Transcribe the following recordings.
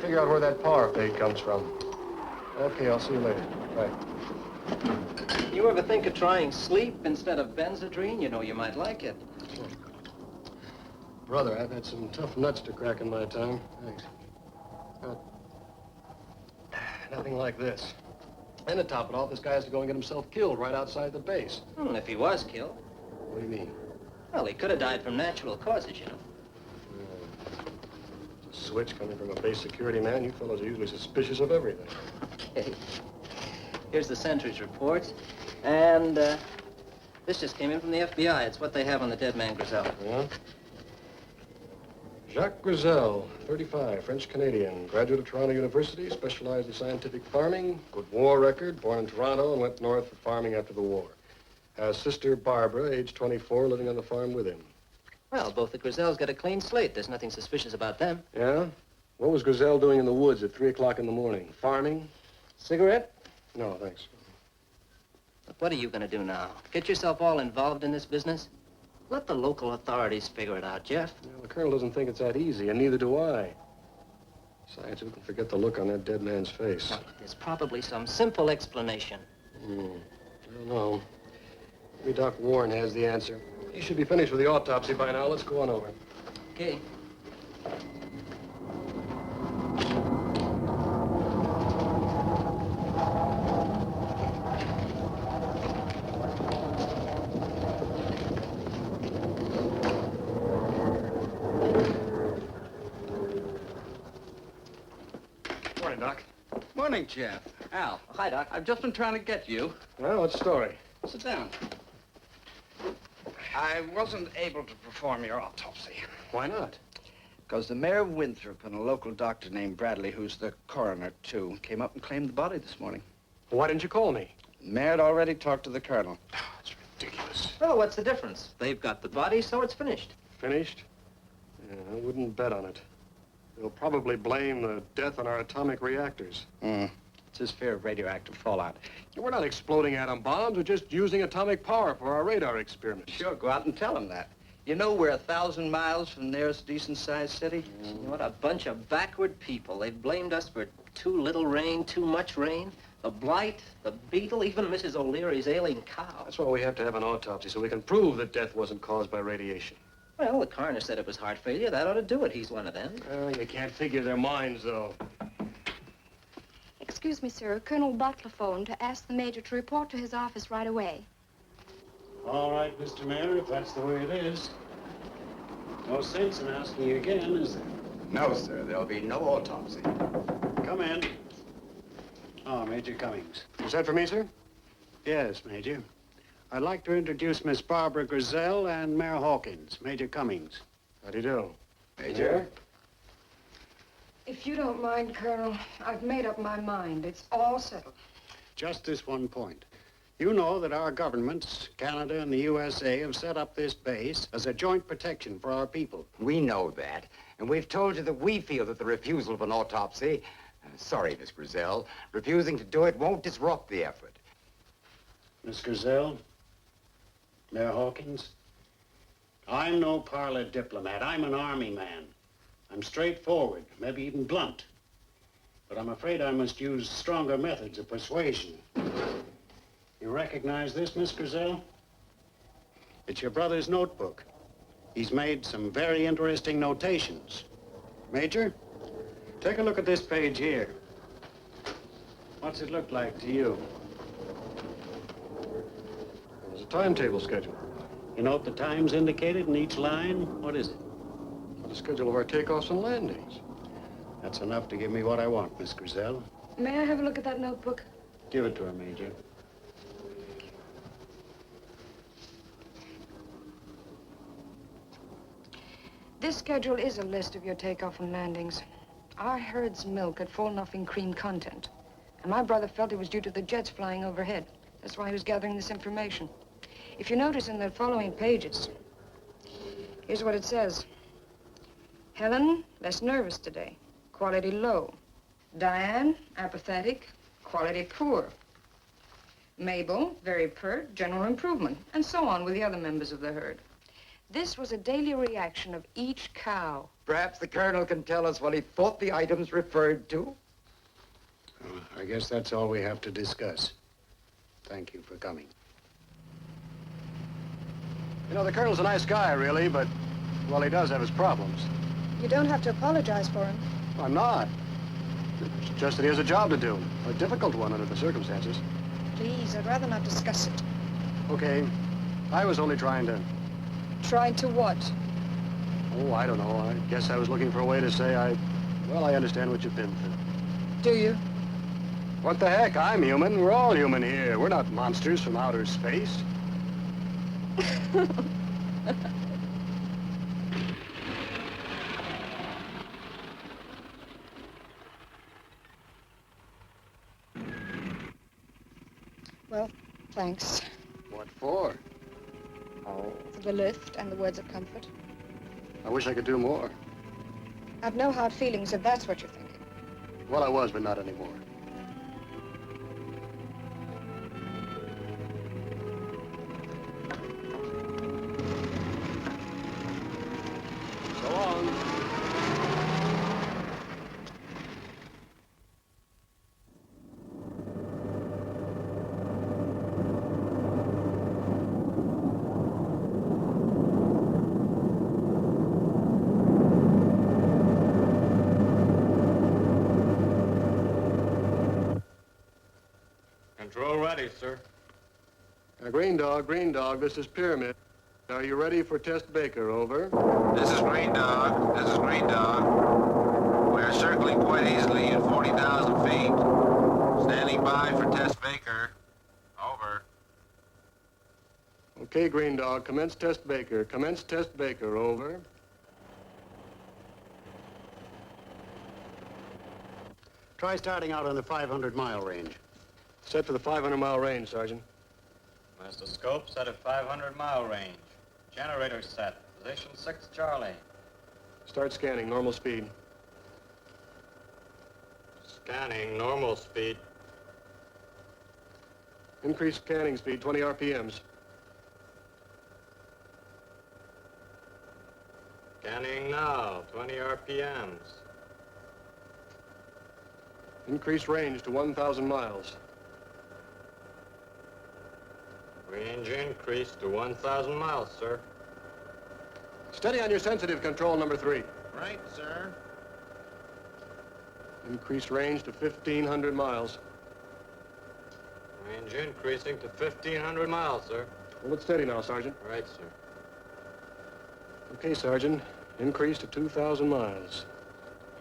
Figure out where that power fade comes from. Okay, I'll see you later. Bye. You ever think of trying sleep instead of Benzedrine? You know, you might like it. Brother, I've had some tough nuts to crack in my time. Thanks. Nothing like this. And to top it off, this guy has to go and get himself killed right outside the base. If he was killed. What do you mean? Well, he could have died from natural causes, you know. Switch coming from a base security man. You fellows are usually suspicious of everything. Okay. Here's the sentry's report. And this just came in from the FBI. It's what they have on the dead man Grizel. Yeah? Jacques Grizel, 35, French-Canadian, graduate of Toronto University, specialized in scientific farming, good war record, born in Toronto and went north for farming after the war. Has sister Barbara, age 24, living on the farm with him. Well, both the Grizels got a clean slate. There's nothing suspicious about them. Yeah? What was Grizel doing in the woods at 3 o'clock in the morning? Farming? Cigarette? No, thanks. Look, what are you going to do now? Get yourself all involved in this business? Let the local authorities figure it out, Jeff. Well, the colonel doesn't think it's that easy, and neither do I. Besides, who can forget the look on that dead man's face? Now, there's probably some simple explanation. I don't know. Maybe Doc Warren has the answer. He should be finished with the autopsy by now. Let's go on over. Okay. Morning, Doc. Morning, Jeff. Al. Oh, hi, Doc. I've just been trying to get you. Well, what's the story? Sit down. I wasn't able to perform your autopsy. Why not? Because the mayor of Winthrop and a local doctor named Bradley, who's the coroner, too, came up and claimed the body this morning. Why didn't you call me? The mayor had already talked to the colonel. That's ridiculous. Well, what's the difference? They've got the body, so it's finished. Finished? Yeah, I wouldn't bet on it. They'll probably blame the death on our atomic reactors. It's his fear of radioactive fallout. We're not exploding atom bombs. We're just using atomic power for our radar experiments. Sure, go out and tell him that. You know we're 1,000 miles from the nearest decent-sized city? You know what a bunch of backward people. They've blamed us for too little rain, too much rain. The blight, the beetle, even Mrs. O'Leary's ailing cow. That's why we have to have an autopsy, so we can prove that death wasn't caused by radiation. Well, the coroner said it was heart failure. That ought to do it. He's one of them. You can't figure their minds, though. Excuse me, sir. Colonel Butler phoned to ask the major to report to his office right away. All right, Mr. Mayor, if that's the way it is. No sense in asking you again, is there? No, sir. There'll be no autopsy. Come in. Oh, Major Cummings. You sent for me, sir? Yes, Major. I'd like to introduce Miss Barbara Griselle and Mayor Hawkins, Major Cummings. How do you do? Major? If you don't mind, Colonel, I've made up my mind. It's all settled. Just this one point. You know that our governments, Canada and the USA, have set up this base as a joint protection for our people. We know that, and we've told you that we feel that the refusal of an autopsy, sorry, Miss Griselle, refusing to do it won't disrupt the effort. Miss Griselle, Mayor Hawkins, I'm no parlor diplomat. I'm an army man. I'm straightforward, maybe even blunt. But I'm afraid I must use stronger methods of persuasion. You recognize this, Miss Griselle? It's your brother's notebook. He's made some very interesting notations. Major, take a look at this page here. What's it look like to you? There's a timetable schedule. You note the times indicated in each line? What is it? The schedule of our takeoffs and landings. That's enough to give me what I want, Miss Griselle. May I have a look at that notebook? Give it to her, Major. This schedule is a list of your takeoff and landings. Our herd's milk had fallen off in cream content, and my brother felt it was due to the jets flying overhead. That's why he was gathering this information. If you notice in the following pages, here's what it says. Helen, less nervous today. Quality low. Diane, apathetic. Quality poor. Mabel, very pert, general improvement, and so on with the other members of the herd. This was a daily reaction of each cow. Perhaps the colonel can tell us what he thought the items referred to? I guess that's all we have to discuss. Thank you for coming. You know, the colonel's a nice guy, really, but, well, he does have his problems. You don't have to apologize for him. I'm not. It's just that he has a job to do. A difficult one under the circumstances. Please, I'd rather not discuss it. Okay. I was only trying to... Tried to what? Oh, I don't know. I guess I was looking for a way to say well, I understand what you've been through. Do you? What the heck? I'm human. We're all human here. We're not monsters from outer space. Well, thanks. What for? Oh, for the lift and the words of comfort. I wish I could do more. I've no hard feelings if that's what you're thinking. Well, I was, but not anymore. So long. Control ready, sir. Green Dog, this is Pyramid. Are you ready for Test Baker? Over. This is Green Dog. This is Green Dog. We are circling quite easily at 40,000 feet. Standing by for Test Baker. Over. Okay, Green Dog, commence Test Baker. Commence Test Baker. Over. Try starting out on the 500-mile range. Set for the 500-mile range, Sergeant. Master scope set at 500-mile range. Generator set. Position 6 Charlie. Start scanning, normal speed. Scanning, normal speed. Increase scanning speed, 20 RPMs. Scanning now, 20 RPMs. Increase range to 1,000 miles. Range increased to 1,000 miles, sir. Steady on your sensitive, control number 3. Right, sir. Increase range to 1,500 miles. Range increasing to 1,500 miles, sir. Hold it steady now, Sergeant. Right, sir. Okay, Sergeant. Increase to 2,000 miles.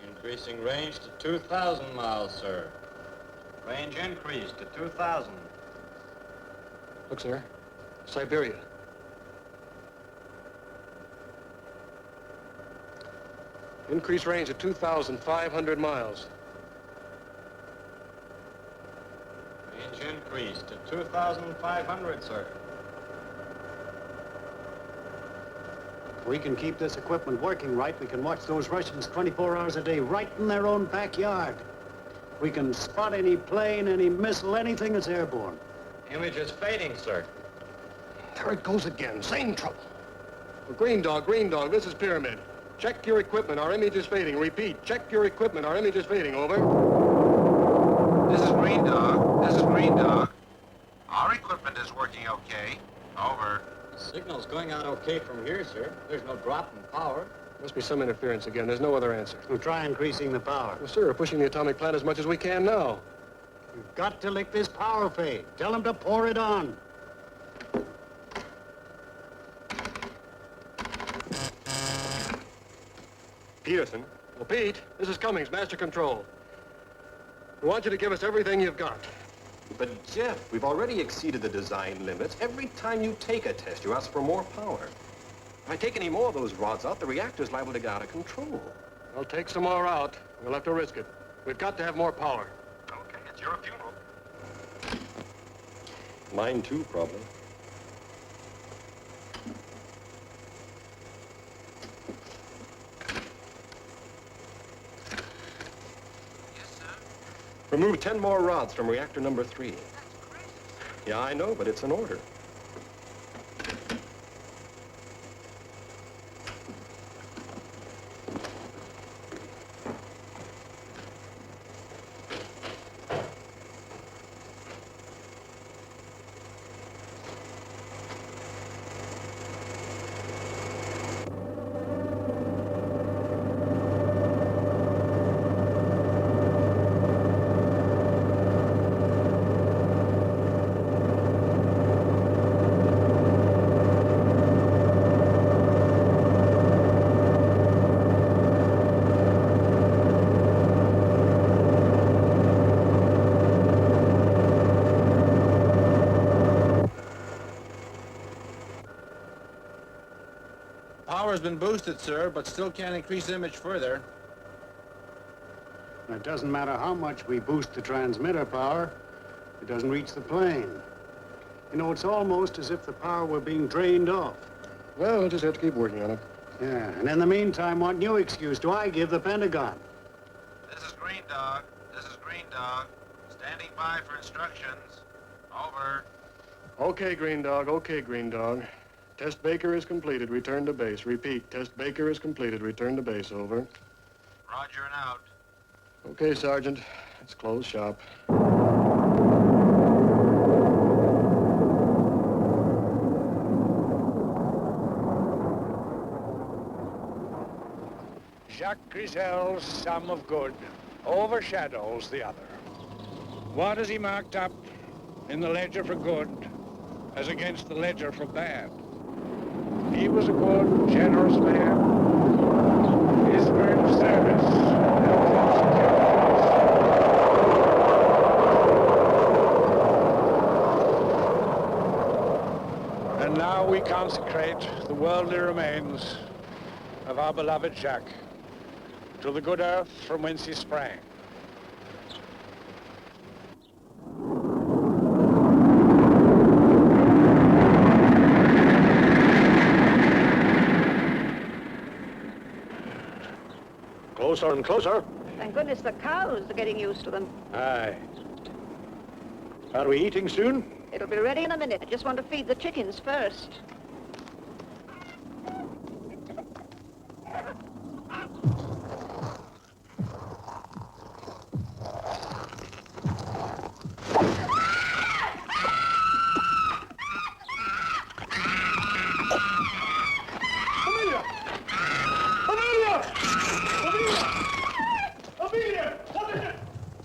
Increasing range to 2,000 miles, sir. Range increased to 2,000. Look, sir. Siberia. Increased range of 2,500 miles. Range increased to 2,500, sir. If we can keep this equipment working right, we can watch those Russians 24 hours a day right in their own backyard. We can spot any plane, any missile, anything that's airborne. Image is fading, sir. There it goes again. Same trouble. Well, Green Dog, this is Pyramid. Check your equipment. Our image is fading. Repeat, check your equipment. Our image is fading. Over. This is Green Dog. Our equipment is working okay. Over. Signal's going out okay from here, sir. There's no drop in power. Must be some interference again. There's no other answer. We'll try increasing the power. Well, sir, we're pushing the atomic plant as much as we can now. We've got to lick this power fade. Tell them to pour it on. Peterson. Well, Pete, this is Cummings, Master Control. We want you to give us everything you've got. But, Jeff, we've already exceeded the design limits. Every time you take a test, you ask for more power. If I take any more of those rods out, the reactor's liable to get out of control. Well, take some more out. We'll have to risk it. We've got to have more power. Okay, it's your funeral. Mine, too, probably. Remove 10 more rods from reactor number 3. That's crazy, sir. Yeah, I know, but it's an order. Power's been boosted, sir, but still can't increase image further. It doesn't matter how much we boost the transmitter power, it doesn't reach the plane. You know, it's almost as if the power were being drained off. Well, we'll just have to keep working on it. Yeah, and in the meantime, what new excuse do I give the Pentagon? This is Green Dog. Standing by for instructions. Over. Okay, Green Dog. Test Baker is completed. Return to base. Repeat, Test Baker is completed. Return to base. Over. Roger and out. Okay, Sergeant. Let's close shop. Jacques Grisel's sum of good overshadows the other. What has he marked up in the ledger for good as against the ledger for bad? He was a good, generous man. His earned service and now we consecrate the worldly remains of our beloved Jacques to the good earth from whence he sprang. Closer and closer. Thank goodness the cows are getting used to them. Aye. Are we eating soon? It'll be ready in a minute. I just want to feed the chickens first.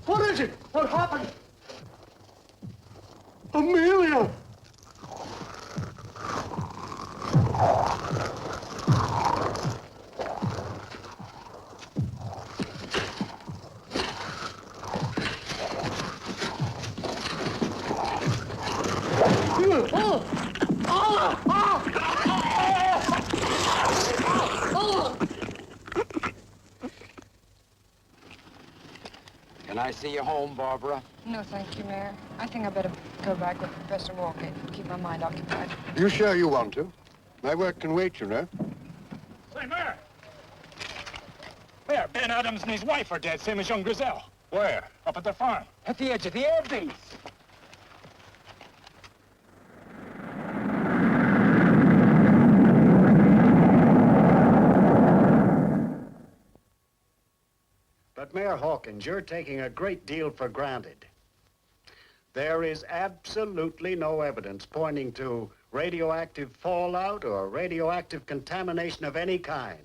What is it? What happened? Amelia! Can I see you home, Barbara? No, thank you, Mayor. I think I better go back with Professor Walker. Keep my mind occupied. You sure you want to? My work can wait, you know. Say, Mayor! Mayor, Ben Adams and his wife are dead, same as young Griselle. Where? Up at the farm. At the edge of the air base. But, Mayor Hawkins, you're taking a great deal for granted. There is absolutely no evidence pointing to radioactive fallout or radioactive contamination of any kind.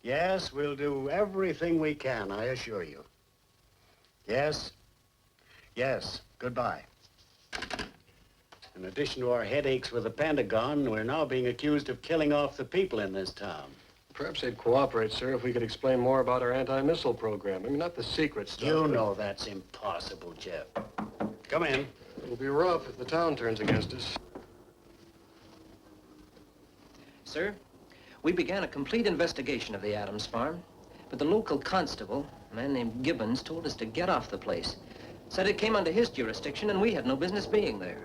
Yes, we'll do everything we can, I assure you. Yes. Yes. Goodbye. In addition to our headaches with the Pentagon, we're now being accused of killing off the people in this town. Perhaps they'd cooperate, sir, if we could explain more about our anti-missile program. I mean, not the secret stuff. You know that's impossible, Jeff. Come in. It'll be rough if the town turns against us. Sir, we began a complete investigation of the Adams farm, but the local constable, a man named Gibbons, told us to get off the place. Said it came under his jurisdiction and we had no business being there.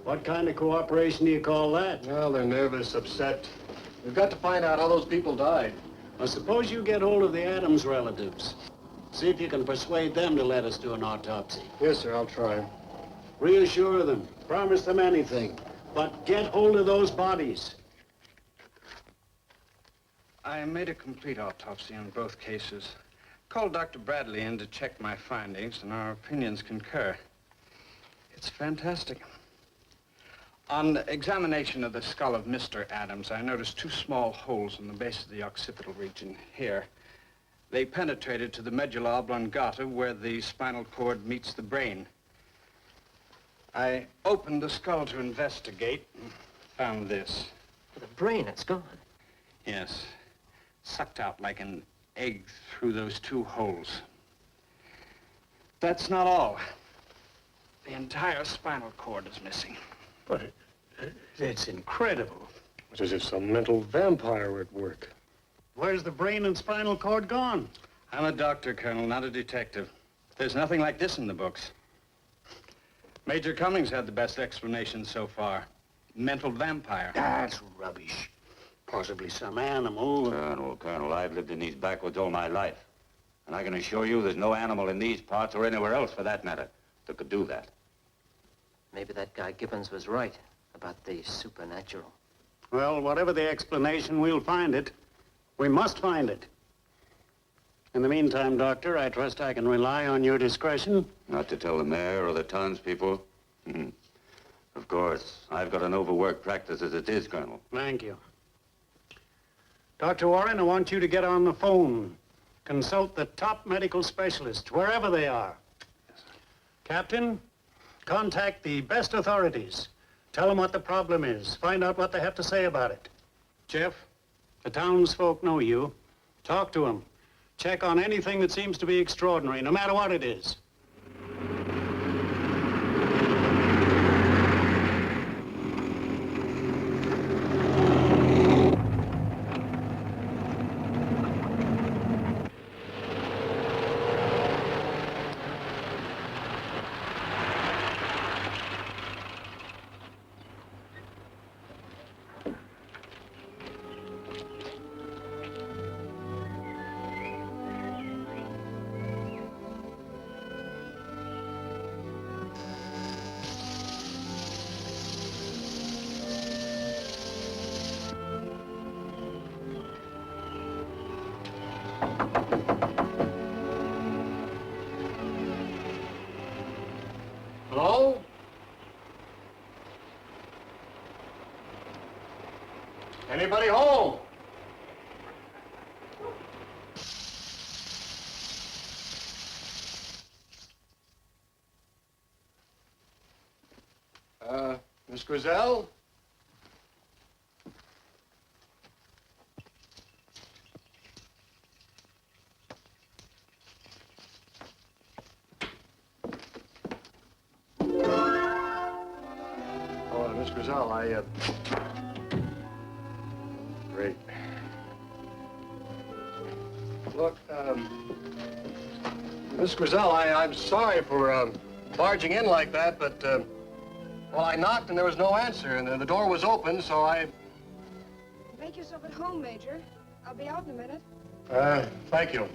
What kind of cooperation do you call that? Well, they're nervous, upset. We've got to find out how those people died. Well, suppose you get hold of the Adams relatives. See if you can persuade them to let us do an autopsy. Yes, sir, I'll try. Reassure them. Promise them anything. But get hold of those bodies. I made a complete autopsy on both cases. Called Dr. Bradley in to check my findings, and our opinions concur. It's fantastic. On examination of the skull of Mr. Adams, I noticed 2 small holes in the base of the occipital region here. They penetrated to the medulla oblongata, where the spinal cord meets the brain. I opened the skull to investigate and found this. The brain, it's gone. Yes. Sucked out like an egg through those 2 holes. That's not all. The entire spinal cord is missing. But it's incredible. It's as if some mental vampire were at work. Where's the brain and spinal cord gone? I'm a doctor, Colonel, not a detective. There's nothing like this in the books. Major Cummings had the best explanation so far. Mental vampire. That's rubbish. Possibly some animal. Colonel, I've lived in these backwoods all my life. And I can assure you there's no animal in these parts or anywhere else for that matter that could do that. Maybe that guy Gibbons was right about the supernatural. Well, whatever the explanation, we'll find it. We must find it. In the meantime, Doctor, I trust I can rely on your discretion. Not to tell the mayor or the townspeople. Of course, I've got an overworked practice as it is, Colonel. Thank you. Dr. Warren, I want you to get on the phone. Consult the top medical specialists, wherever they are. Captain, contact the best authorities. Tell them what the problem is. Find out what they have to say about it. Jeff, the townsfolk know you. Talk to them. Check on anything that seems to be extraordinary, no matter what it is. Hello? Anybody home? Miss Griselle? Miss Grizel, Great. Look, Miss Grizel, I'm sorry for, barging in like that, but, well, I knocked and there was no answer, and the door was open, so I... Make yourself at home, Major. I'll be out in a minute. Thank you.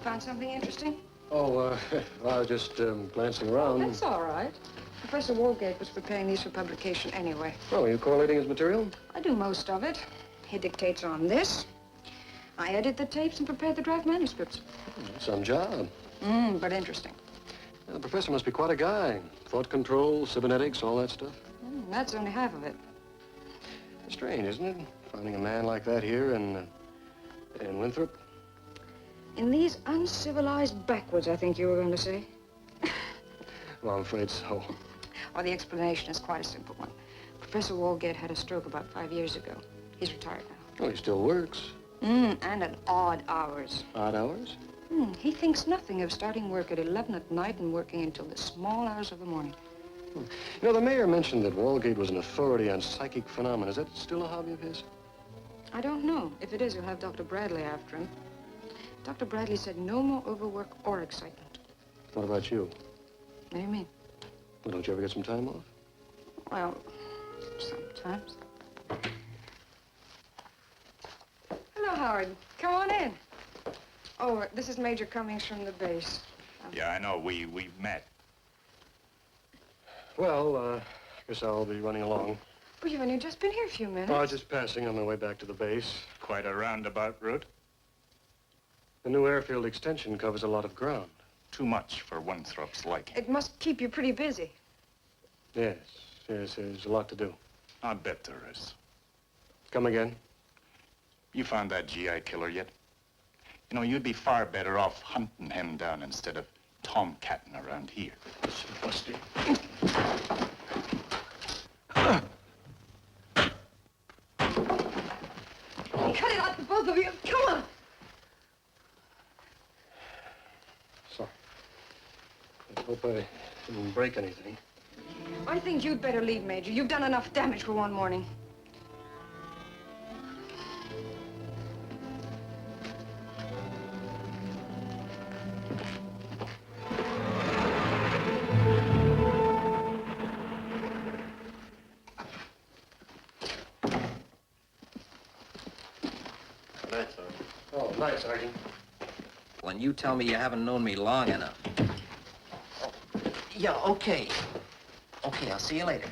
Found something interesting? Oh, I was just, glancing around. That's all right. Professor Walgate was preparing these for publication anyway. Oh, are you correlating his material? I do most of it. He dictates on this. I edit the tapes and prepare the draft manuscripts. Some job. But interesting. Yeah, the professor must be quite a guy. Thought control, cybernetics, all that stuff. That's only half of it. Strange, isn't it? Finding a man like that here in Winthrop. In these uncivilized backwoods, I think you were going to say. Well, I'm afraid so. Well, the explanation is quite a simple one. Professor Walgate had a stroke about 5 years ago. He's retired now. Oh, he still works. And at odd hours. Odd hours? He thinks nothing of starting work at 11 at night and working until the small hours of the morning. You know, the mayor mentioned that Walgate was an authority on psychic phenomena. Is that still a hobby of his? I don't know. If it is, he'll have Dr. Bradley after him. Dr. Bradley said no more overwork or excitement. What about you? What do you mean? Well, don't you ever get some time off? Well, sometimes. Hello, Howard. Come on in. Oh, this is Major Cummings from the base. Yeah, I know. We met. Well, I guess I'll be running along. Oh, you've only just been here a few minutes. Oh, I was just passing on my way back to the base. Quite a roundabout route. The new airfield extension covers a lot of ground. Too much for Winthrop's liking. It must keep you pretty busy. Yes, there's a lot to do. I bet there is. Come again? You found that GI killer yet? You know, you'd be far better off hunting him down instead of tomcatting around here. Busty. Cut it out, the both of you. Come on. Sorry. I hope I didn't break anything. I think you'd better leave, Major. You've done enough damage for one morning. Oh, night, Sergeant. When you tell me you haven't known me long enough. Oh, yeah, okay. Okay, I'll see you later.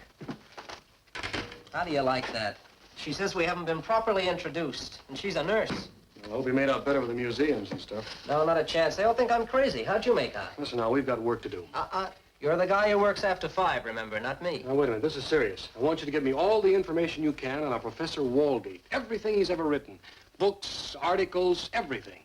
How do you like that? She says we haven't been properly introduced, and she's a nurse. Well, I hope you made out better with the museums and stuff. No, not a chance. They all think I'm crazy. How'd you make out? Listen now, we've got work to do. You're the guy who works after 5, remember, not me. Now, wait a minute. This is serious. I want you to give me all the information you can on our Professor Walgate. Everything he's ever written. Books, articles, everything.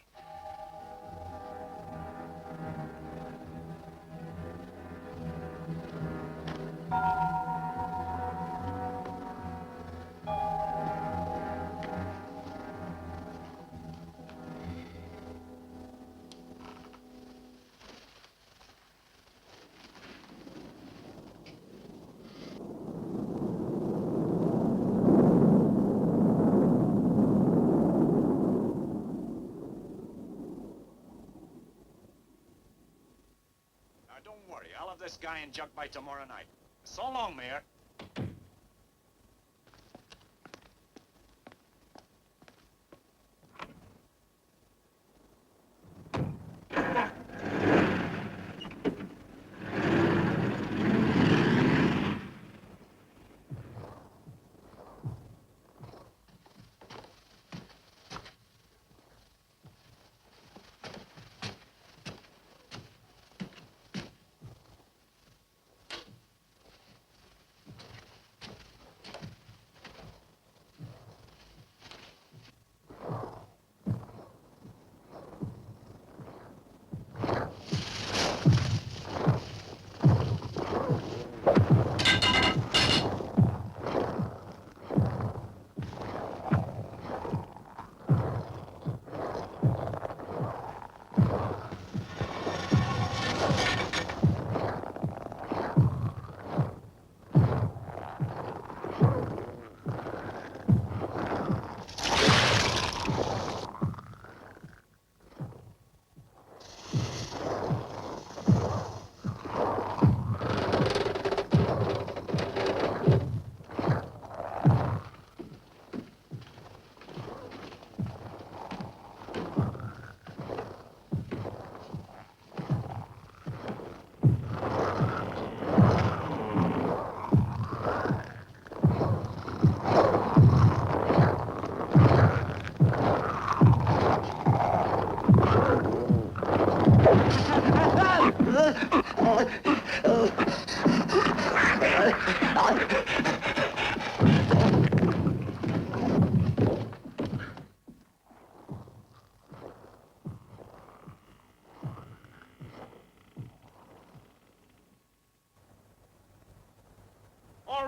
Don't worry, I'll have this guy in jug by tomorrow night. So long, Mayor.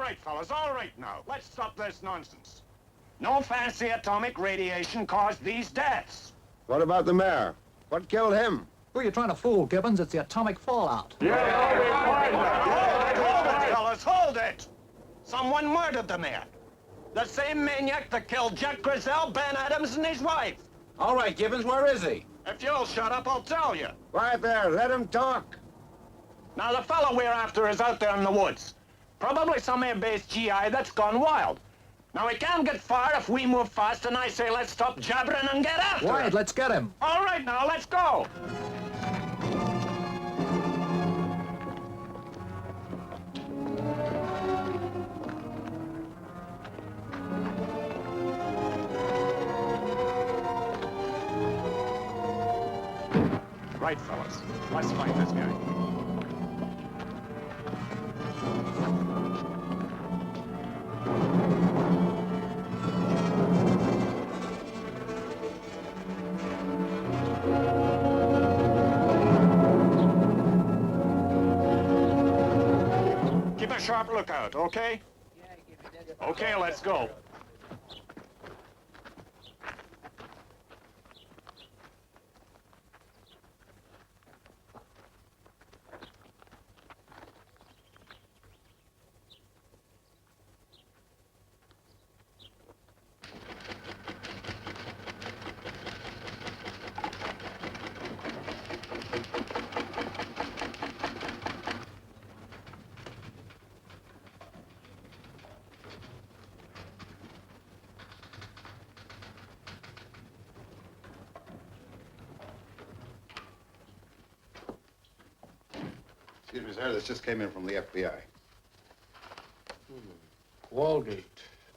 right, fellas, all right now. Let's stop this nonsense. No fancy atomic radiation caused these deaths. What about the mayor? What killed him? Who are you trying to fool, Gibbons? It's the atomic fallout. Hold it, fellas, hold it! Someone murdered the mayor. The same maniac that killed Jack Grizzell, Ben Adams, and his wife. All right, Gibbons, where is he? If you'll shut up, I'll tell you. Quiet there, let him talk. Now, the fellow we're after is out there in the woods. Probably some air-based GI that's gone wild. Now, we can't get far if we move fast, and I say let's stop jabbering and get after Wyatt, him. let's get him. All right, now, let's go. Right, fellas. Let's find this guy. Keep a sharp lookout, okay? Okay, let's go. Excuse me, sir, this just came in from the FBI. Walgate,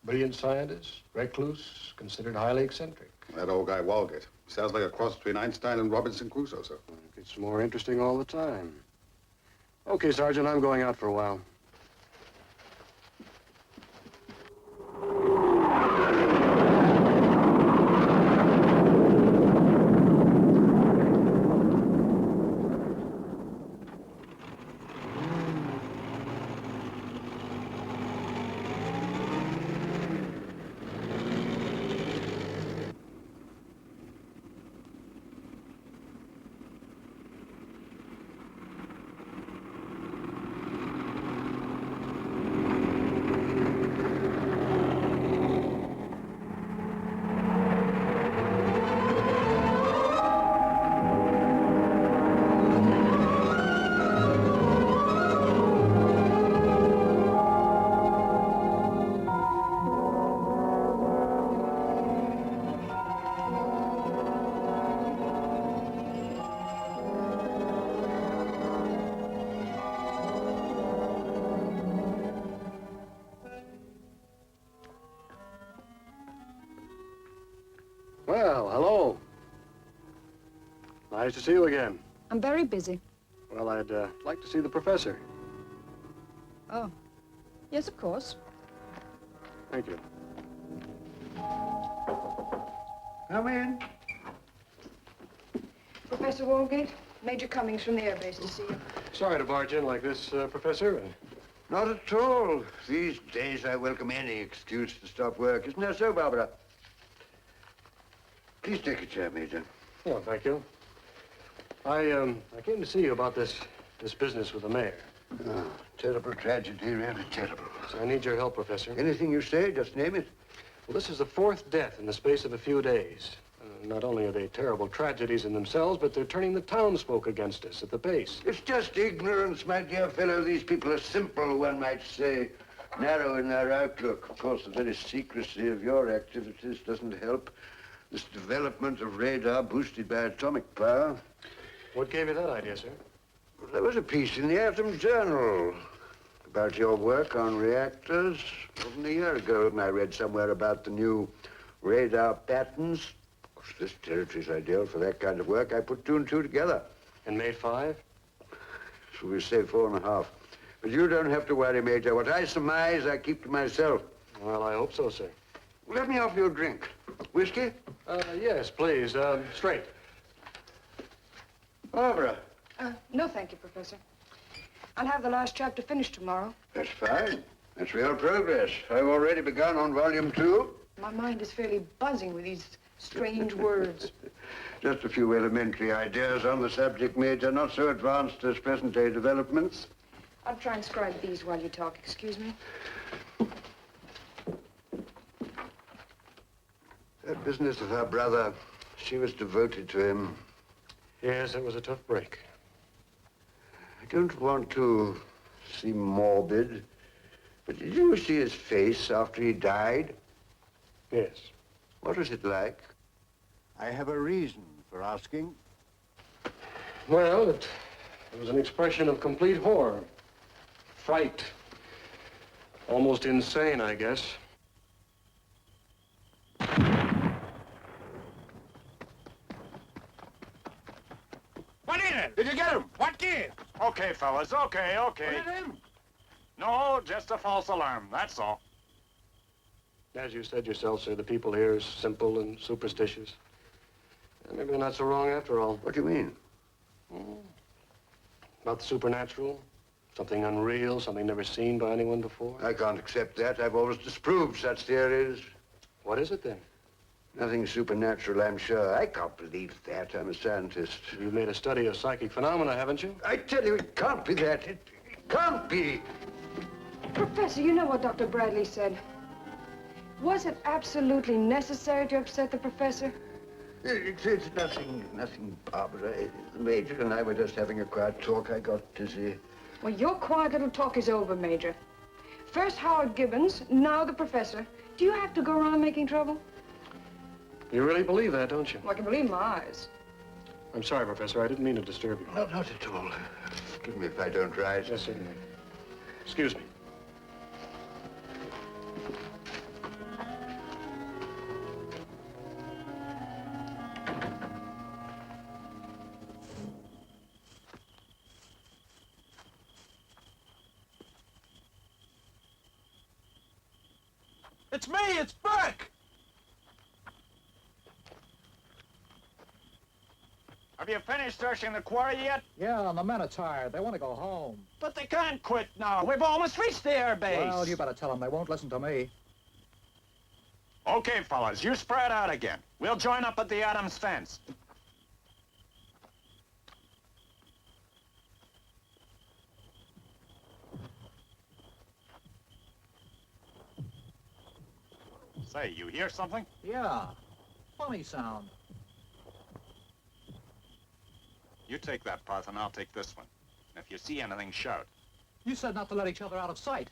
brilliant scientist, recluse, considered highly eccentric. That old guy, Walgett. Sounds like a cross between Einstein and Robinson Crusoe, sir. It's more interesting all the time. Okay, Sergeant, I'm going out for a while. Well, hello. Nice to see you again. I'm very busy. Well, I'd like to see the professor. Oh. Yes, of course. Thank you. Come in. Professor Walgate, Major Cummings from the Air Base to see you. Sorry to barge in like this, Professor. Not at all. These days I welcome any excuse to stop work. Isn't that so, Barbara? Please take a chair, Major. Oh, thank you. I came to see you about this business with the mayor. Oh, terrible tragedy, really terrible. So I need your help, Professor. Anything you say, just name it. Well, this is the fourth death in the space of a few days. Not only are they terrible tragedies in themselves, but they're turning the townsfolk against us at the base. It's just ignorance, my dear fellow. These people are simple, one might say, narrow in their outlook. Of course, the very secrecy of your activities doesn't help. This development of radar boosted by atomic power. What gave you that idea, sir? Well, there was a piece in the Atom Journal about your work on reactors more than a year ago, and I read somewhere about the new radar patterns. Of course, this territory's ideal for that kind of work. I put 2 and 2 together. And made 5? So we say 4.5. But you don't have to worry, Major. What I surmise, I keep to myself. Well, I hope so, sir. Let me offer you a drink. Whiskey? Yes, please. Straight. Barbara. No, thank you, Professor. I'll have the last chapter finished tomorrow. That's fine. That's real progress. I've already begun on volume 2. My mind is fairly buzzing with these strange words. Just a few elementary ideas on the subject, Major. Not so advanced as present-day developments. I'll transcribe these while you talk. Excuse me. That business of her brother, she was devoted to him. Yes, it was a tough break. I don't want to seem morbid, but did you see his face after he died? Yes. What was it like? I have a reason for asking. Well, it was an expression of complete horror. Fright. Almost insane, I guess. What is it? Did you get him? What gives? Okay, fellas, okay. What is him? No, just a false alarm, that's all. As you said yourself, sir, the people here are simple and superstitious. And maybe they're not so wrong after all. What do you mean? About the supernatural, something unreal, something never seen by anyone before. I can't accept that. I've always disproved such theories. What is it then? Nothing supernatural, I'm sure. I can't believe that. I'm a scientist. You've made a study of psychic phenomena, haven't you? I tell you, it can't be that. It can't be. Professor, you know what Dr. Bradley said. Was it absolutely necessary to upset the professor? It's nothing, Barbara. The Major and I were just having a quiet talk. I got dizzy. Well, your quiet little talk is over, Major. First Howard Gibbons, now the professor. Do you have to go around making trouble? You really believe that, don't you? Well, I can believe my eyes. I'm sorry, Professor. I didn't mean to disturb you. No, not at all. Forgive me if I don't rise. Yes, certainly. Excuse me. It's me, it's Burke! Have you finished searching the quarry yet? Yeah, and the men are tired. They want to go home. But they can't quit now. We've almost reached the air base. Well, you better tell them they won't listen to me. Okay, fellas, you spread out again. We'll join up at the Adams fence. Say, you hear something? Yeah. Funny sound. You take that path and I'll take this one. And if you see anything, shout. You said not to let each other out of sight.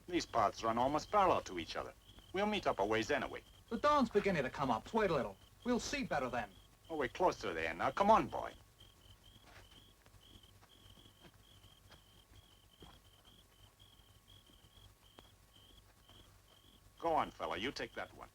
These paths run almost parallel to each other. We'll meet up a ways anyway. The dawn's beginning to come up. Wait a little. We'll see better then. Oh, we're close to the end now. Come on, boy. Go on, fella. You take that one.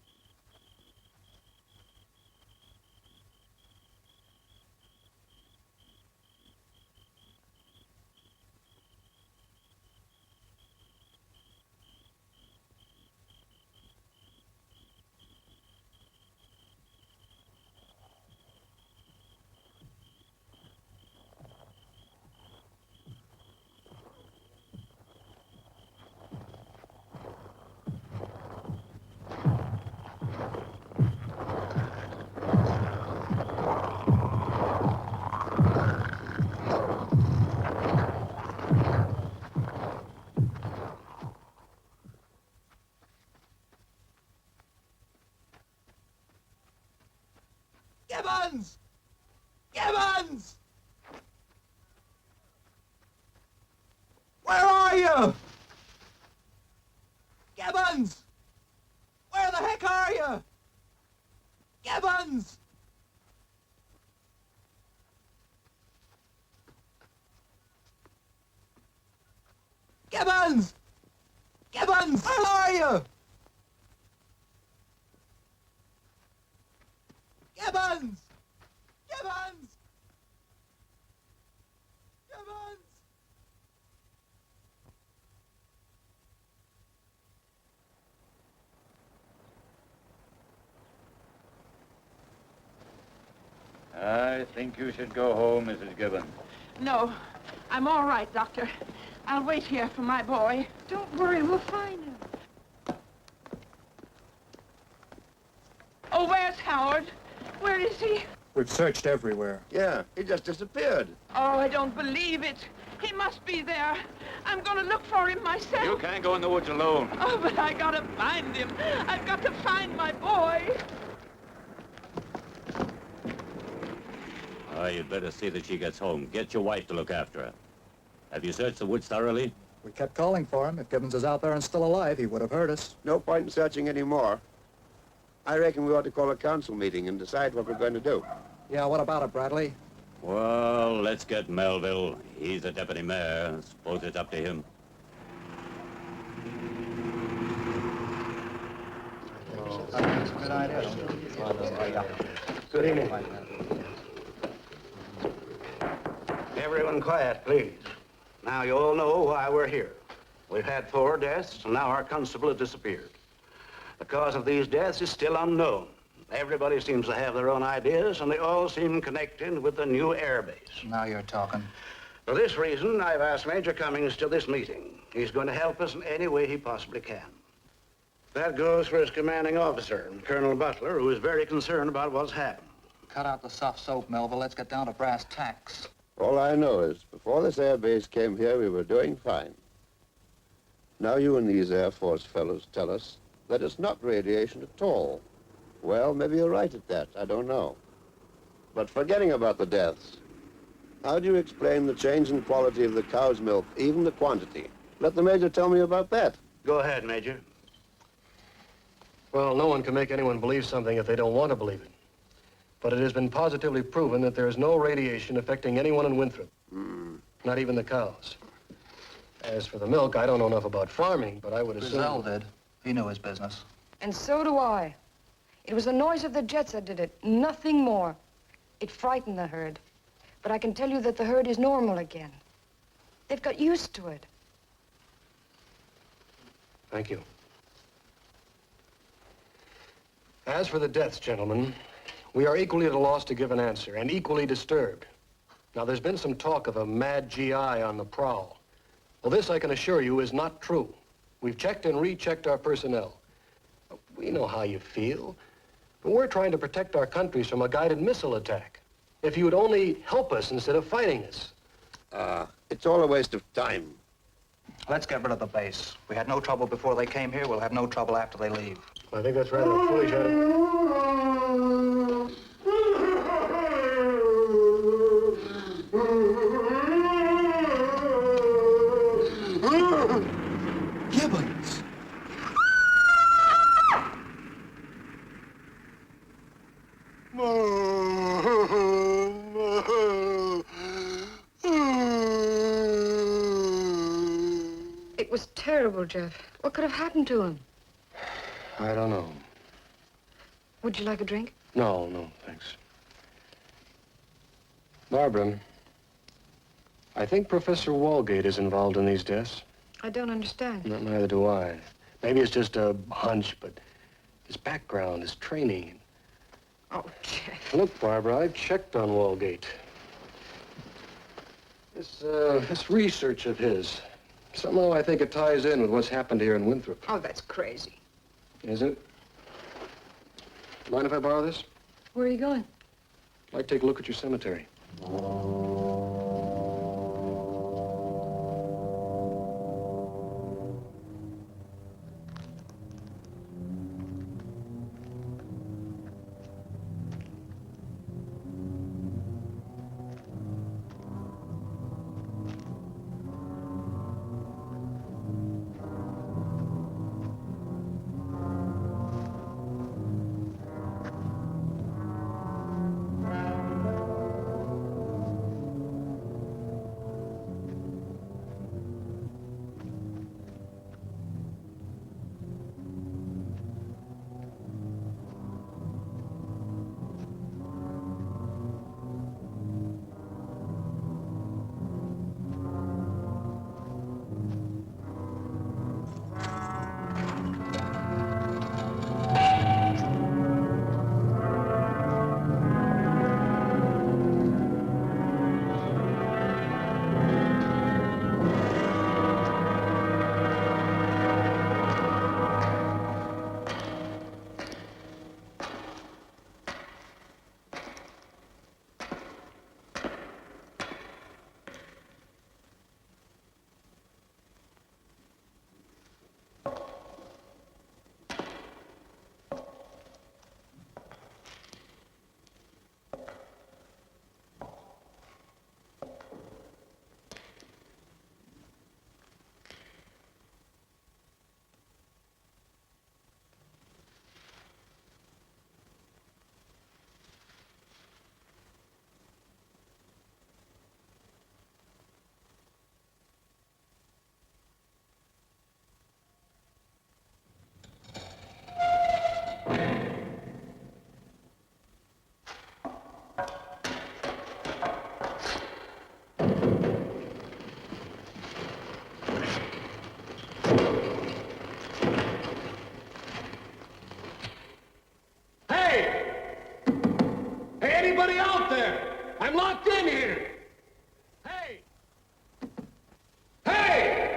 Gibbons! Gibbons! Where are you? Gibbons! Where the heck are you? Gibbons! Gibbons! Gibbons! Where are you? Gibbons! Gibbons! Gibbons! I think you should go home, Mrs. Gibbons. No, I'm all right, Doctor. I'll wait here for my boy. Don't worry, we'll find him. Oh, where's Howard? Where is he? We've searched everywhere. Yeah, he just disappeared. Oh, I don't believe it. He must be there. I'm going to look for him myself. You can't go in the woods alone. Oh, but I got to find him. I've got to find my boy. Oh, you'd better see that she gets home. Get your wife to look after her. Have you searched the woods thoroughly? We kept calling for him. If Gibbons is out there and still alive, he would have heard us. No point in searching anymore. I reckon we ought to call a council meeting and decide what we're going to do. Yeah, what about it, Bradley? Well, let's get Melville. He's the deputy mayor. Suppose it's up to him. Good idea. Good evening. Everyone quiet, please. Now, you all know why we're here. We've had 4 deaths, and now our constable has disappeared. The cause of these deaths is still unknown. Everybody seems to have their own ideas, and they all seem connected with the new air base. Now you're talking. For this reason, I've asked Major Cummings to this meeting. He's going to help us in any way he possibly can. That goes for his commanding officer, Colonel Butler, who is very concerned about what's happened. Cut out the soft soap, Melville. Let's get down to brass tacks. All I know is, before this air base came here, we were doing fine. Now you and these Air Force fellows tell us that it's not radiation at all. Well, maybe you're right at that. I don't know. But forgetting about the deaths, how do you explain the change in quality of the cow's milk, even the quantity? Let the Major tell me about that. Go ahead, Major. Well, no one can make anyone believe something if they don't want to believe it. But it has been positively proven that there is no radiation affecting anyone in Winthrop. Not even the cows. As for the milk, I don't know enough about farming, but I would assume... Griselle did. He knew his business. And so do I. It was the noise of the jets that did it, nothing more. It frightened the herd. But I can tell you that the herd is normal again. They've got used to it. Thank you. As for the deaths, gentlemen, we are equally at a loss to give an answer, and equally disturbed. Now, there's been some talk of a mad GI on the prowl. Well, this, I can assure you, is not true. We've checked and rechecked our personnel. We know how you feel. But we're trying to protect our countries from a guided missile attack. If you would only help us instead of fighting us. It's all a waste of time. Let's get rid of the base. We had no trouble before they came here. We'll have no trouble after they leave. I think that's rather a foolish Gibbons! It was terrible, Jeff. What could have happened to him? I don't know. Would you like a drink? No, thanks. Barbara, I think Professor Walgate is involved in these deaths. I don't understand. Neither do I. Maybe it's just a hunch, but his background, his training. Oh, Jeff. Look, Barbara, I've checked on Walgate. This research of his, somehow I think it ties in with what's happened here in Winthrop. Oh, that's crazy. Is it? Mind if I borrow this? Where are you going? I'd like to take a look at your cemetery. there! I'm locked in here! Hey! Hey!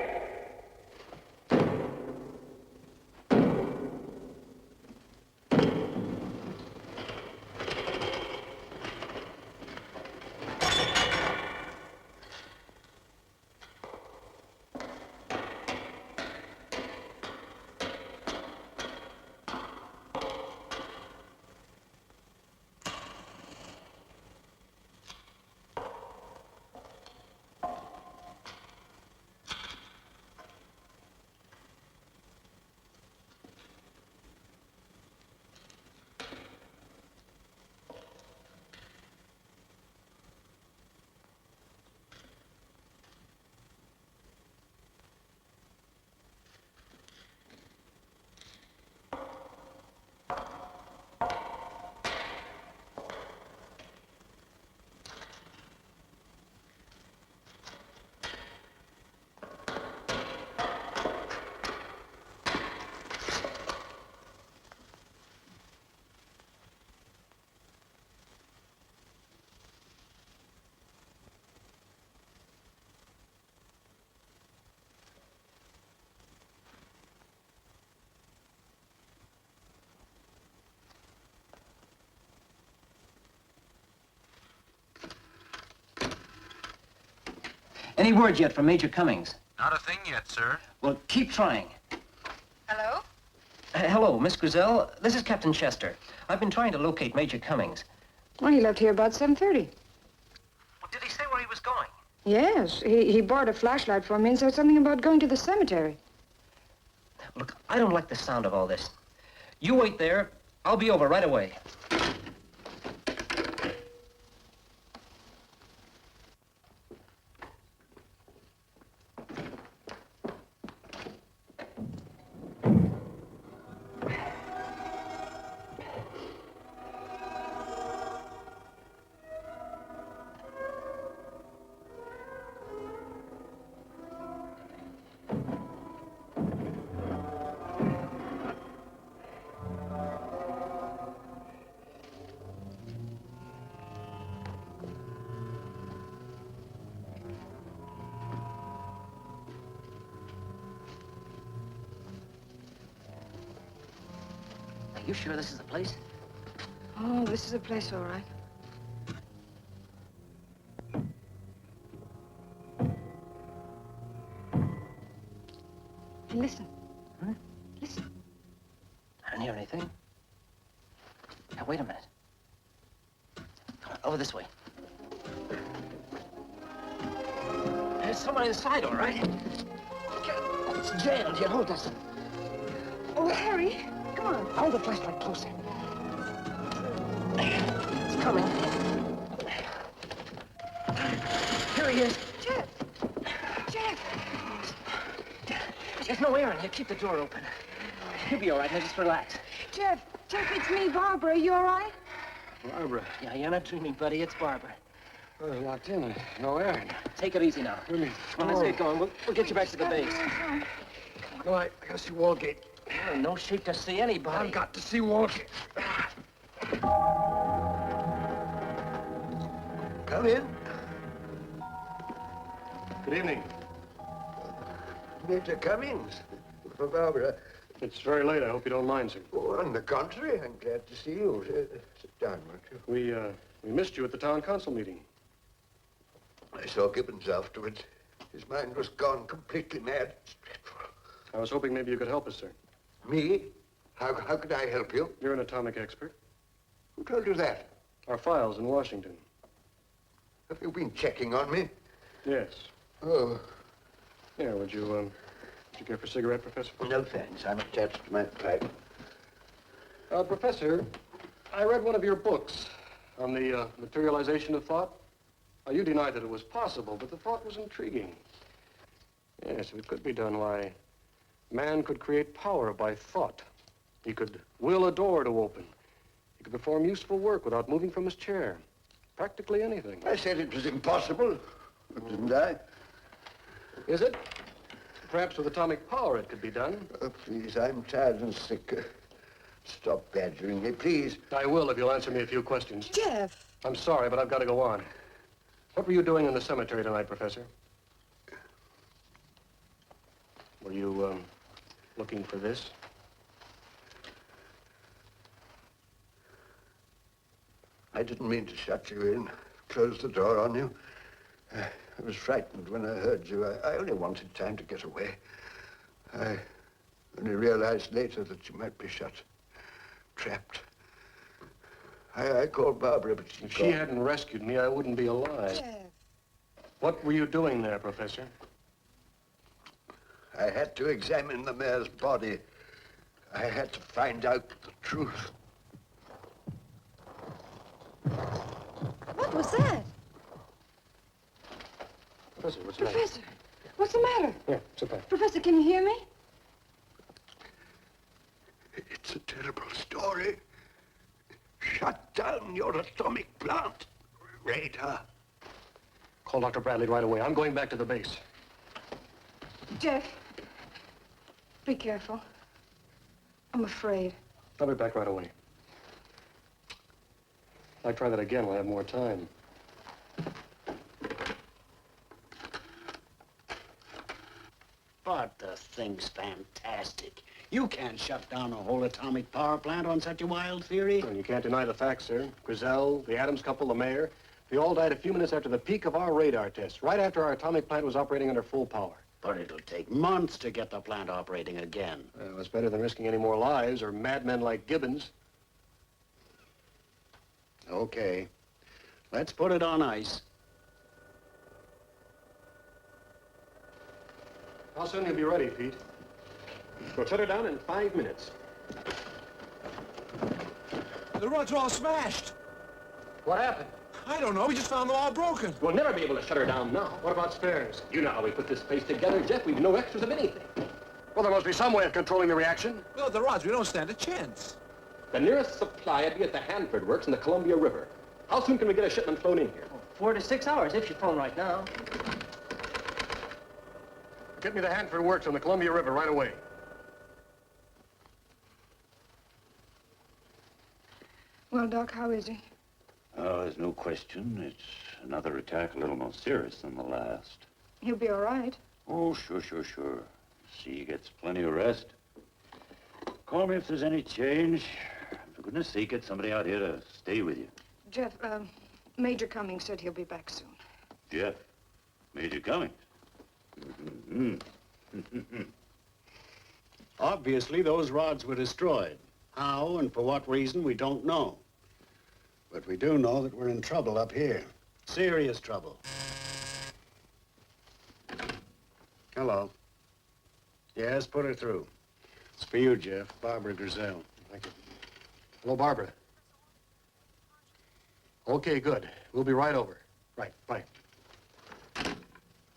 Any word yet from Major Cummings? Not a thing yet, sir. Well, keep trying. Hello? Hello, Miss Griselle. This is Captain Chester. I've been trying to locate Major Cummings. Well, he left here about 7:30. Well, did he say where he was going? Yes, he borrowed a flashlight from me and said something about going to the cemetery. Look, I don't like the sound of all this. You wait there. I'll be over right away. Are you sure this is the place? Oh, this is a place, all right. Hey, listen. Huh? Listen. I don't hear anything. Now, wait a minute. Come on, over this way. There's someone inside, all right. It's jammed. Here, hold this. Oh, Harry, come on. Hold the flashlight closer. It's coming. Here he is. Jeff! Jeff! There's no air in here. Keep the door open. You'll be all right. Now just relax. Jeff, it's me, Barbara. Are you all right? Barbara. Yeah, you're not dreaming, buddy. It's Barbara. Oh, locked in. No air. Take it easy now. Really? Come on, let's get going. We'll get you back to the base. No, I gotta see Walgate. Oh, no shape to see anybody. I've got to see Walgate. Come in. Good evening. Major Cummings. For Barbara. It's very late. I hope you don't mind, sir. Oh, on the contrary, I'm glad to see you. Sit down, won't you? We missed you at the town council meeting. I saw Gibbons afterwards. His mind was gone completely mad. It's dreadful. I was hoping maybe you could help us, sir. Me? How could I help you? You're an atomic expert. Who told you that? Our files in Washington. Have you been checking on me? Yes. Oh. Yeah, would you care for a cigarette, Professor? No, thanks. I'm attached to my pipe. Professor, I read one of your books on the materialization of thought. You denied that it was possible, but the thought was intriguing. Yes, if it could be done, why, man could create power by thought. He could will a door to open. He could perform useful work without moving from his chair. Practically anything. I said it was impossible, didn't I? Is it? Perhaps with atomic power it could be done. Oh, please, I'm tired and sick. Stop badgering me, please. I will if you'll answer me a few questions. Jeff! I'm sorry, but I've got to go on. What were you doing in the cemetery tonight, Professor? Were you, looking for this? I didn't mean to shut you in, close the door on you. I was frightened when I heard you. I only wanted time to get away. I only realized later that you might be shut, trapped. I called Barbara, but If she hadn't rescued me, I wouldn't be alive. Jeff. What were you doing there, Professor? I had to examine the mayor's body. I had to find out the truth. What was that? Professor, what's the matter? Professor, what's the matter? Here, sit down. Professor, can you hear me? It's a terrible story. Shut down your atomic plant, Radar. Call Dr. Bradley right away. I'm going back to the base. Jeff, be careful. I'm afraid. I'll be back right away. If I try that again, we'll have more time. But the thing's fantastic. You can't shut down a whole atomic power plant on such a wild theory. Well, you can't deny the facts, sir. Griselle, the Adams couple, the mayor, they all died a few minutes after the peak of our radar tests, right after our atomic plant was operating under full power. But it'll take months to get the plant operating again. Well, it's better than risking any more lives or madmen like Gibbons. Okay. Let's put it on ice. How soon you'll be ready, Pete? We'll shut her down in 5 minutes. The rods are all smashed. What happened? I don't know. We just found them all broken. We'll never be able to shut her down now. What about spares? You know how we put this place together, Jeff. We've no extras of anything. Well, there must be some way of controlling the reaction. Well, the rods, we don't stand a chance. The nearest supply would be at the Hanford Works in the Columbia River. How soon can we get a shipment flown in here? 4 to 6 hours if you phone right now. Get me the Hanford Works on the Columbia River right away. Well, Doc, how is he? Oh, there's no question. It's another attack a little more serious than the last. He'll be all right. Oh, sure. See, he gets plenty of rest. Call me if there's any change. For goodness sake, get somebody out here to stay with you. Jeff, Major Cummings said he'll be back soon. Jeff, Major Cummings. Obviously, those rods were destroyed. How and for what reason, we don't know. But we do know that we're in trouble up here. Serious trouble. Hello. Yes, put her through. It's for you, Jeff. Barbara Griselle. Thank you. Hello, Barbara. Okay, good. We'll be right over. Right, bye.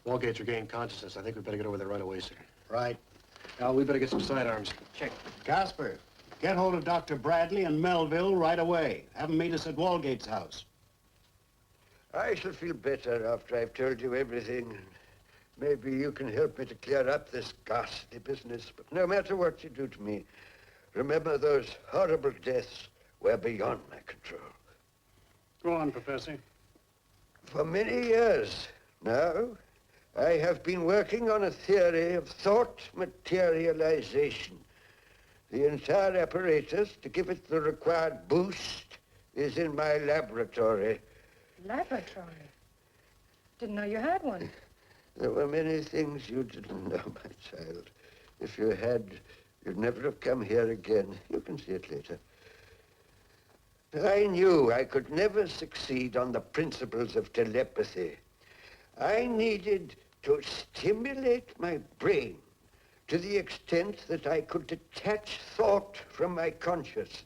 Walgate's regained consciousness. I think we better get over there right away, sir. Right. Al, we better get some sidearms. Check. Casper, get hold of Dr. Bradley and Melville right away. Have them meet us at Walgate's house. I shall feel better after I've told you everything. Maybe you can help me to clear up this ghastly business. But no matter what you do to me, remember those horrible deaths were beyond my control. Go on, Professor. For many years now, I have been working on a theory of thought materialization. The entire apparatus to give it the required boost is in my laboratory. Laboratory? Didn't know you had one. There were many things you didn't know, my child. If you had, you'd never have come here again. You can see it later. I knew I could never succeed on the principles of telepathy. I needed to stimulate my brain to the extent that I could detach thought from my conscious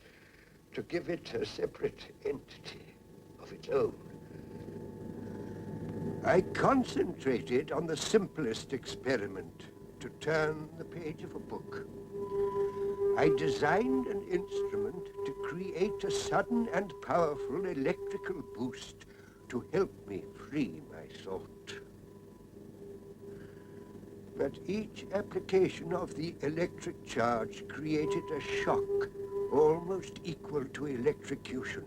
to give it a separate entity of its own. I concentrated on the simplest experiment, to turn the page of a book. I designed an instrument to create a sudden and powerful electrical boost to help me free my thought. But each application of the electric charge created a shock almost equal to electrocution.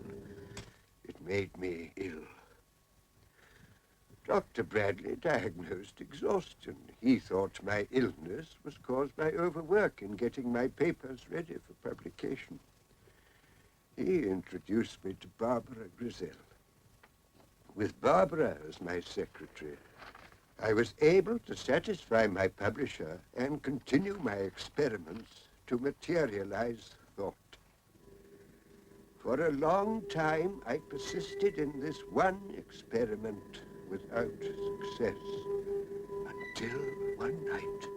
It made me ill. Dr. Bradley diagnosed exhaustion. He thought my illness was caused by overwork in getting my papers ready for publication. He introduced me to Barbara Griselle. With Barbara as my secretary, I was able to satisfy my publisher and continue my experiments to materialize thought. For a long time, I persisted in this one experiment without success, until one night.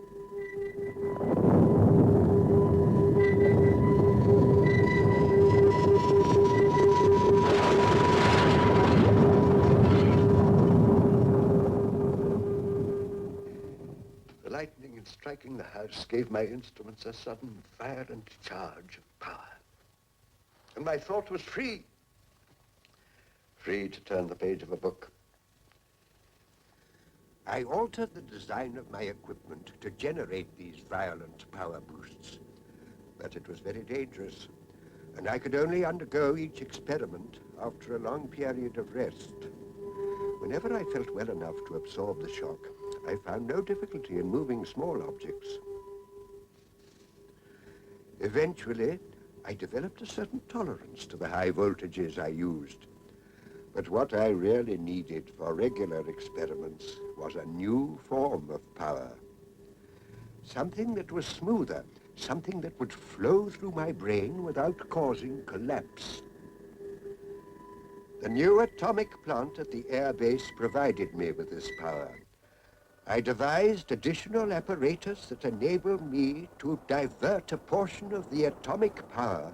The lightning in striking the house gave my instruments a sudden violent charge of power. And my thought was free. Free to turn the page of a book. I altered the design of my equipment to generate these violent power boosts. But it was very dangerous, and I could only undergo each experiment after a long period of rest. Whenever I felt well enough to absorb the shock, I found no difficulty in moving small objects. Eventually, I developed a certain tolerance to the high voltages I used. But what I really needed for regular experiments was a new form of power. Something that was smoother, something that would flow through my brain without causing collapse. The new atomic plant at the air base provided me with this power. I devised additional apparatus that enabled me to divert a portion of the atomic power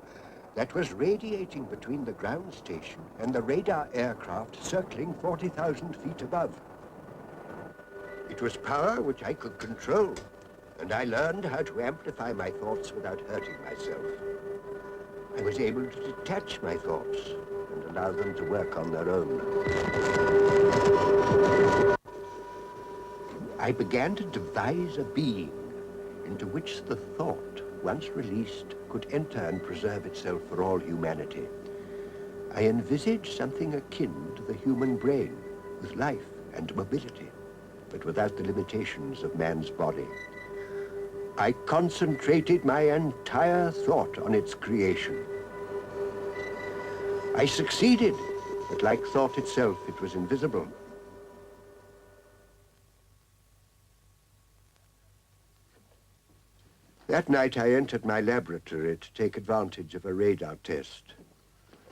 that was radiating between the ground station and the radar aircraft circling 40,000 feet above. It was power which I could control, and I learned how to amplify my thoughts without hurting myself. I was able to detach my thoughts and allow them to work on their own. I began to devise a being into which the thought, once released, could enter and preserve itself for all humanity. I envisaged something akin to the human brain, with life and mobility, but without the limitations of man's body. I concentrated my entire thought on its creation. I succeeded, but like thought itself, it was invisible. That night I entered my laboratory to take advantage of a radar test,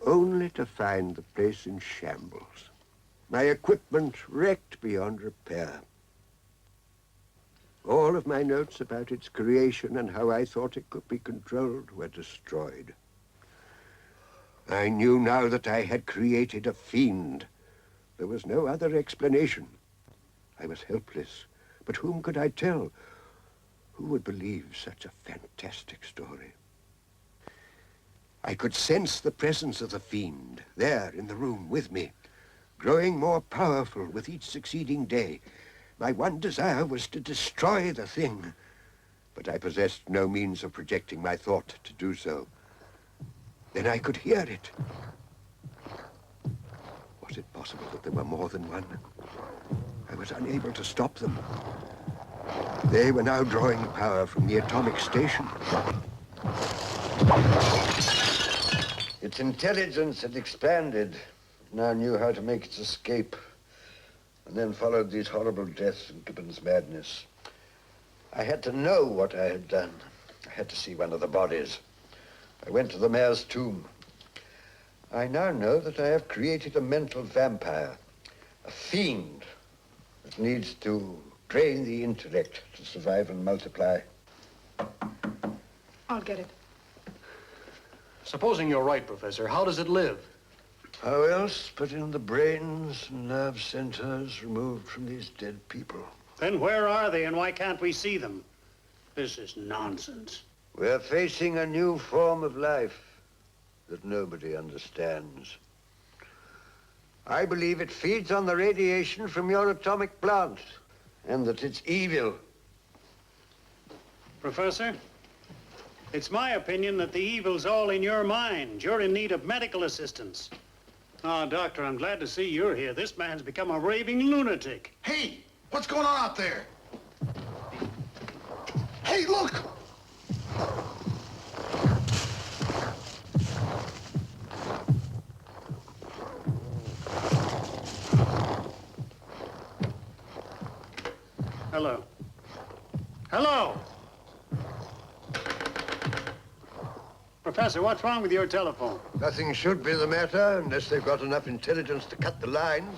only to find the place in shambles. My equipment wrecked beyond repair. All of my notes about its creation and how I thought it could be controlled were destroyed. I knew now that I had created a fiend. There was no other explanation. I was helpless, but whom could I tell? Who would believe such a fantastic story? I could sense the presence of the fiend there in the room with me, growing more powerful with each succeeding day. My one desire was to destroy the thing, but I possessed no means of projecting my thought to do so. Then I could hear it. Was it possible that there were more than one? I was unable to stop them. They were now drawing power from the atomic station. Its intelligence had expanded. It now knew how to make its escape. And then followed these horrible deaths and Gibbon's madness. I had to know what I had done. I had to see one of the bodies. I went to the mayor's tomb. I now know that I have created a mental vampire, a fiend that needs to drain the intellect to survive and multiply. I'll get it. Supposing you're right, Professor, how does it live? How else but in the brains and nerve centers removed from these dead people? Then where are they and why can't we see them? This is nonsense. We're facing a new form of life that nobody understands. I believe it feeds on the radiation from your atomic plant, and that it's evil. Professor, It's my opinion that the evil's all in your mind. You're in need of medical assistance. Oh, Doctor, I'm glad to see you're here. This man's become a raving lunatic. Hey, what's going on out there? Hey, look! Hello. Hello! Professor, what's wrong with your telephone? Nothing should be the matter unless they've got enough intelligence to cut the lines.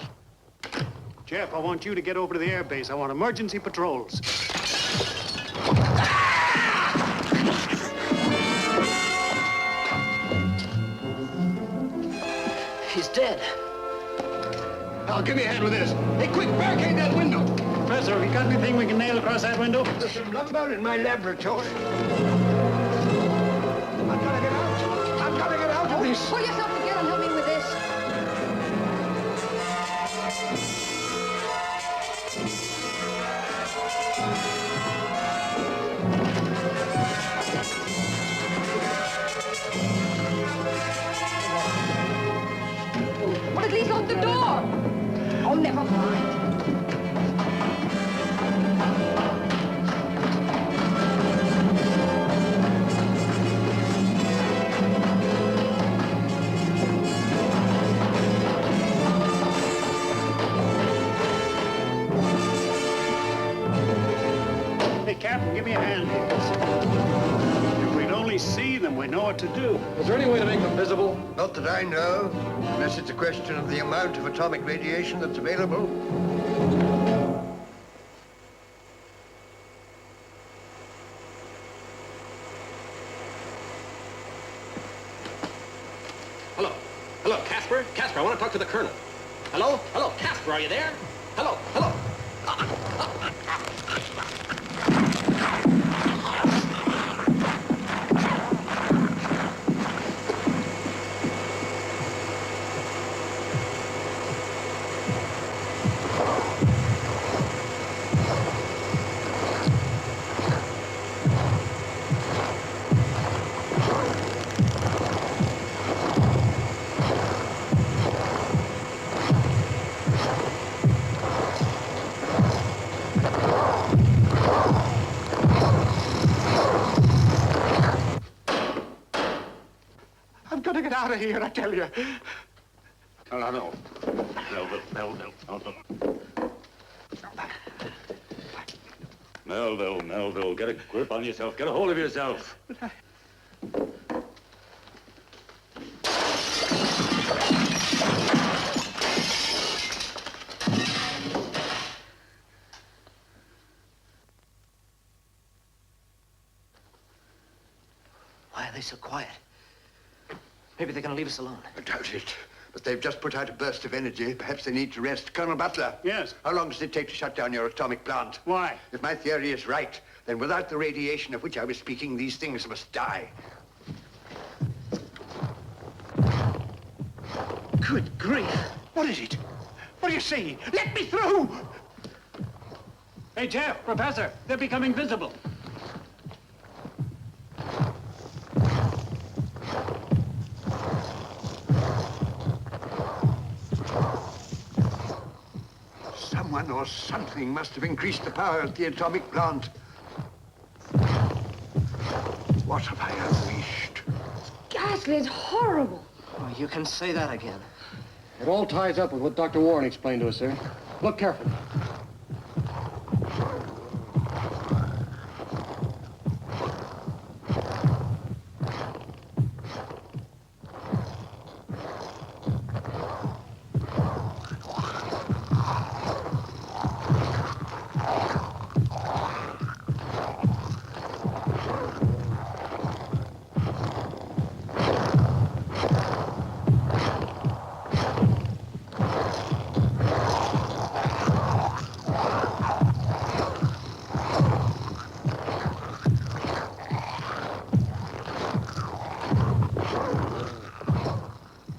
Jeff, I want you to get over to the air base. I want emergency patrols. He's dead. Al, give me a hand with this. Hey, quick, barricade that window. Professor, have you got anything we can nail across that window? There's some lumber in my laboratory. I've got to get out of this. Pull yourself together and help me with this. Well, at least lock the door. Oh, never mind. Hey, Captain, give me a hand here. If we'd only see them, we know what to do. Is there any way to make them visible? Not that I know, unless it's a question of the amount of atomic radiation that's available. Hello. Hello, Casper? Casper, I want to talk to the Colonel. Hello? Hello, Casper, are you there? Hello? Hello? I've got to get out of here, I tell you. No. Melville, get a grip on yourself. Get a hold of yourself. Why are they so quiet? Maybe they're going to leave us alone. I doubt it. But they've just put out a burst of energy. Perhaps they need to rest. Colonel Butler. Yes? How long does it take to shut down your atomic plant? Why? If my theory is right, then without the radiation of which I was speaking, these things must die. Good grief. What is it? What do you see? Let me through! Hey, Jeff, Professor, they're becoming visible. Someone or something must have increased the power at the atomic plant. What have I unleashed? Ghastly, it's horrible. Oh, you can say that again. It all ties up with what Dr. Warren explained to us, sir. Look carefully.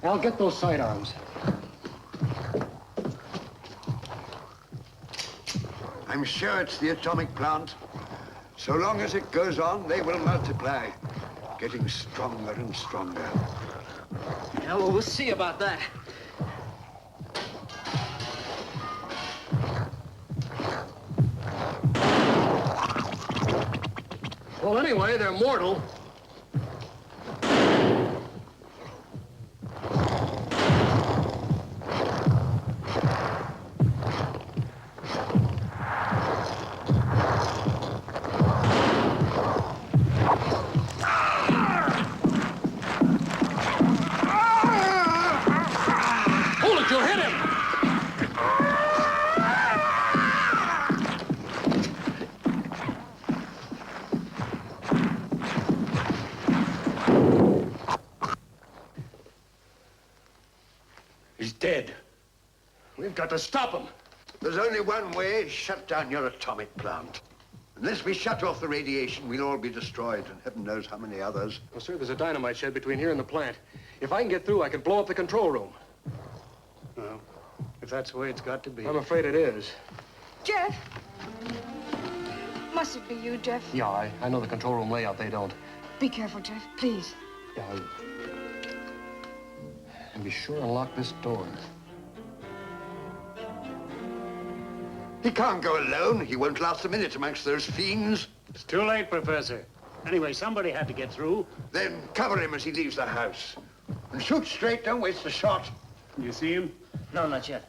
Al, get those sidearms. I'm sure it's the atomic plant. So long as it goes on, they will multiply. getting stronger and stronger. Yeah, well, we'll see about that. Well, anyway, they're mortal. Hold it, you'll hit him! He's dead. We've got to stop him. There's only one way. Shut down your atomic plant. Unless we shut off the radiation, we'll all be destroyed, and heaven knows how many others. Well, sir, there's a dynamite shed between here and the plant. If I can get through, I can blow up the control room. Well, if that's the way it's got to be. I'm afraid it is. Jeff! Must it be you, Jeff? Yeah, I know the control room layout. They don't. Be careful, Jeff, please. Yeah, and be sure and lock this door. He can't go alone. He won't last a minute amongst those fiends. It's too late, Professor. Anyway, somebody had to get through. Then cover him as he leaves the house. And shoot straight, don't waste a shot. You see him? No, not yet.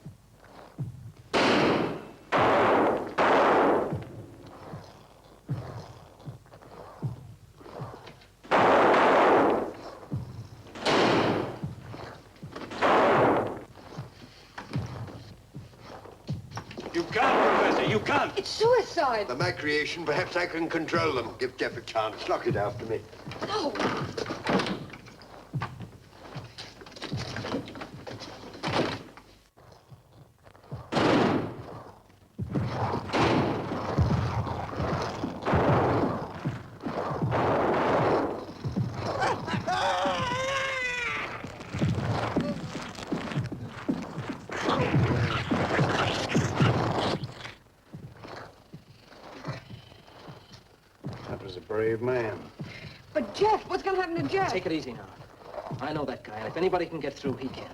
You can't, Professor, you can't. It's suicide. They're my creation. Perhaps I can control them. Give Jeff a chance. Lock it after me. No. That was a brave man. But Jeff, what's going to happen to Jeff? Take it easy now. I know that guy, and if anybody can get through, he can.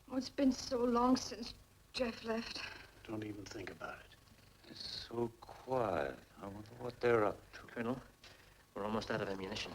Oh, it's been so long since Jeff left. Don't even think about it. It's so quiet. I wonder what they're up to. Colonel, we're almost out of ammunition.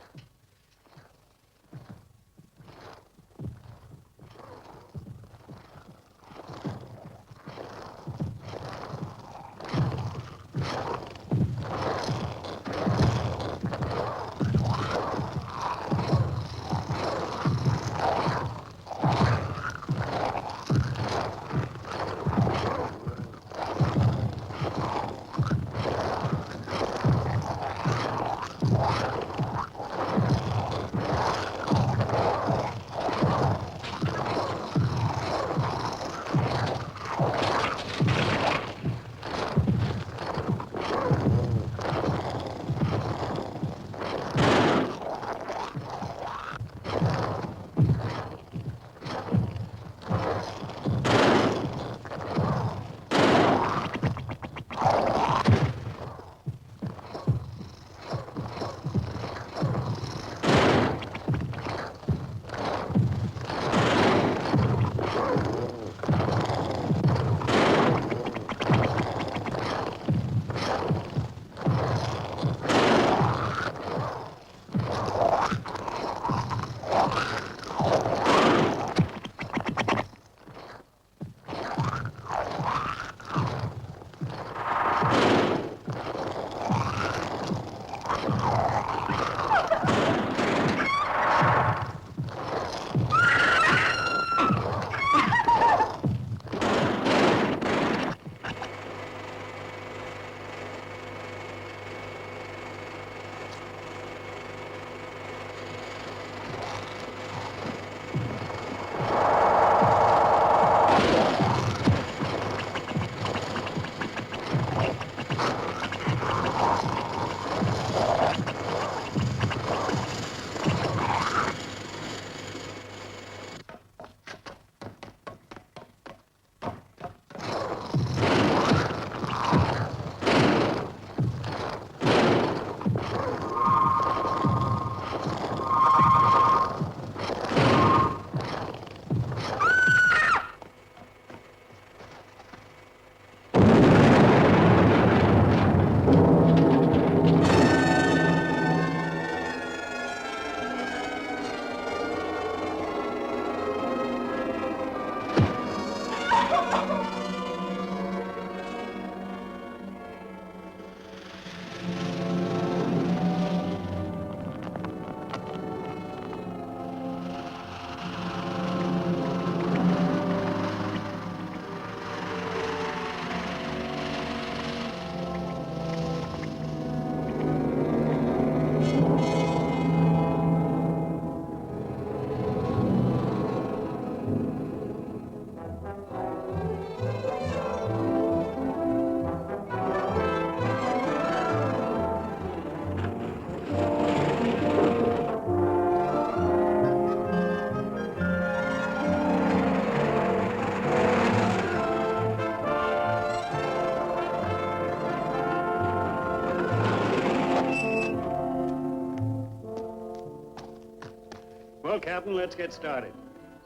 Well, Captain, let's get started.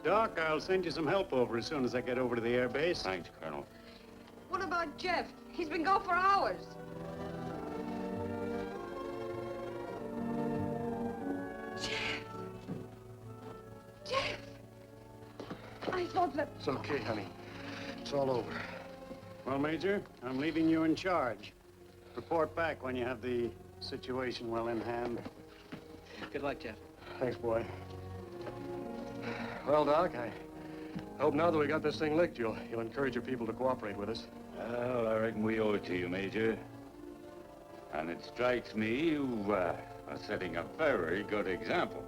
Doc, I'll send you some help over as soon as I get over to the air base. Thanks, Colonel. What about Jeff? He's been gone for hours. Jeff! I thought that... It's okay, honey. It's all over. Well, Major, I'm leaving you in charge. Report back when you have the situation well in hand. Good luck, Jeff. Thanks, boy. Well, Doc, I hope now that we got this thing licked, you'll encourage your people to cooperate with us. Well, I reckon we owe it to you, Major. And it strikes me you are setting a very good example.